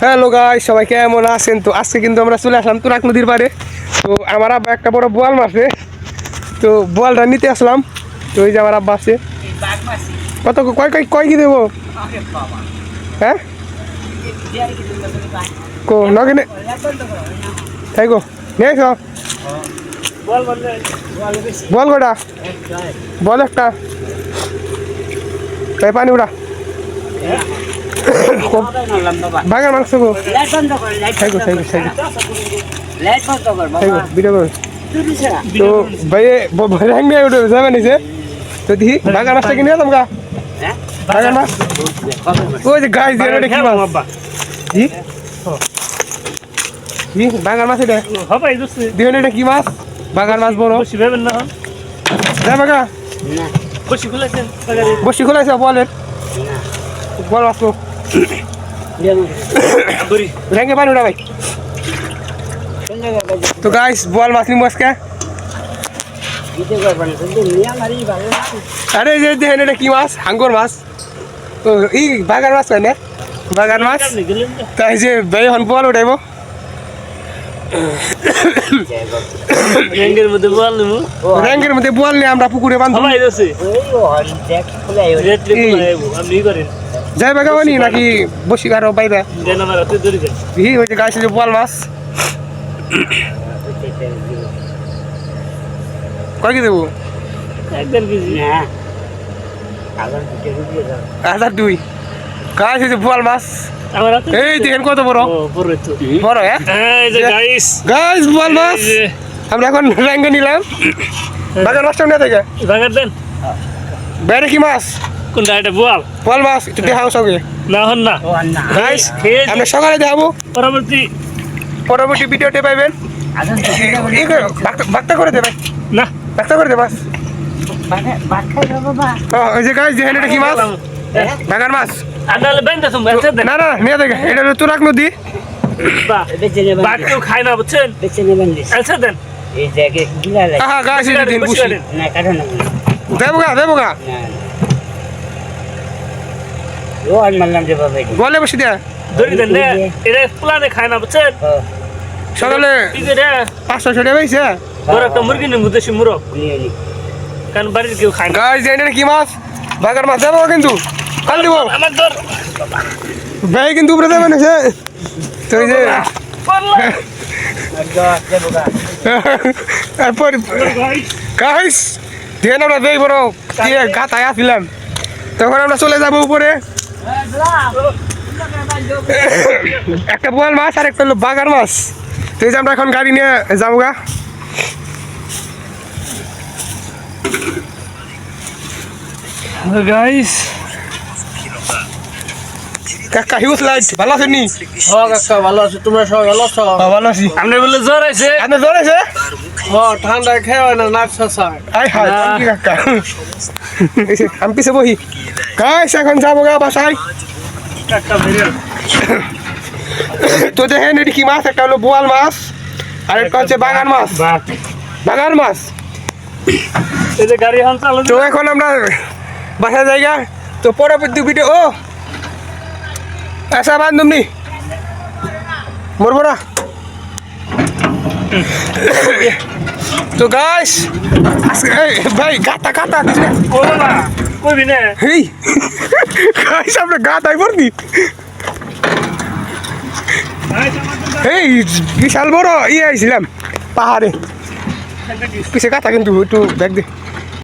Hello guys, সবাই কেমন আছেন? তো আজকে কিন্তু আমরা চলে আসলাম তুরাগ নদীর পাড়ে। তো আমার আব্বা একটা বড় বোয়াল মারছে, তো বোয়ালটা নিতে আসলাম। তো ওই যে আমার আব্বা আছে। কত কয় কয় কয় কি দেবো? হ্যাঁ কো নগেনে তাই গো নিয়ে এসো। বল কটা? বল একটা। তাই পানি উড়া বাগার মাংস গো ভিডিও কর। তো ভাই র্যাং নিয়ে উঠে যাবে নিচে, তো দেখি বাগার মাছটা কিনে এলাম গা। বাগার মাছ ওই যে গাছ দিয়ে কি মাছ? জি জি বাগার মাছ এটা দিয়ে এটা কি মাছ? বাগার মাছ বড় যাই বাগা বসি খোলাইছে বলের বল মাছ রঙে পানি উঠা ভাই। তো গাইস বল মাছ নিবো আজকে। আরে যে দেখেন এটা কি মাছ? হাঙ্গর মাছ। ও ই বাগার মাছ হয় না? বাগার মাছ। তাই যে ভাই হন বল উঠাইব। র্যাঙ্গের মধ্যে বল নেবো, রঙের মধ্যে বল নিয়ে আমরা পুকুরে বাঁধবো। যাই বাগা বানি নাকি বসি আরো বাইরে ওই যে গাছ যে বল মাছ কয় কি দেবো? 1002 গাছ যে বল মাছ। এই দেখেন কত বড় বড়। গাইস বল মাছ আমরা এখন র্যাঙ্গে নিলাম। বাগার মাছটা নিয়ে থেকে বাইরে কি মাছ? কোনটা এটা বল বল মাছ একটু দেখাও সঙ্গে না হন না গাইস। আমরা সকালে দেখাবো, পরবর্তী ভিডিওতে পাইবেন। বাক্তা করে দেবে না বাক্তা করে দে মাছ। ওই যে গাইস দেখেন এটা কি মাছ? বাগার মাছ। না না নিয়ে দেখে এটা হলো তুরাগ নদী। খায় না বুঝছেন, দেন গাছ এটা দিন বুঝি দেবো গা দেবো গা বলে বসে দেয়া ধরি দেন এটা প্লানে খায় না বুঝছেন। সকালে 500 টাকা পাইছে। বড় একটা মুরগি নেবো দেশি মুরগ, কারণ বাড়ির কেউ খায় না। গাছ দেখেন এটা কি মাছ? বাগার মাছ দেবো কিন্তু কাল দিব আমার ধর ভাই কিন্তু উপরে দেবে না সে। তো এই যে তারপর গাইস দেখেন আমরা দেই বড় গাতায় আসছিলাম, তখন আমরা চলে যাবো উপরে। একটা বোয়াল মাছ আর একটা হলো বাগার মাছ। তো এই যে আমরা এখন গাড়ি নিয়ে যাবো গা। গাইস কাকা হিউজ লাইট ভালো আছেন নি? কাকা ভালো আছে, তোমরা সবাই ভালো আছো? ভালো আছি। আপনি বলে জ্বর আছে? আপনার জ্বর আছে? ঠান্ডা খেয়ে না নাক শাসায়। আই হাই কি কাকা আমি পিছে বহি। গাইস এখন যাবো গা বাসায়। তো দেখেন এটি কি মাছ? একটা হলো বোয়াল মাছ আর একটা হচ্ছে বাগান মাছ। বাগান মাছ। এই যে গাড়ি হাল চালানো। তো এখন আমরা বাসায় জায়গা। তো পরবর্তী ভিডিও ও আচ্ছা বান্ধব নি মরবো না। তো গাইস ভাই গাতা গাতা কইবি না এই গাইস আমরা গাতাই পড়বি। এই বিশাল বড় ইয়ে আইছিলাম পাহাড়ে, পিছে গাতা কিন্তু একটু দেখ দে।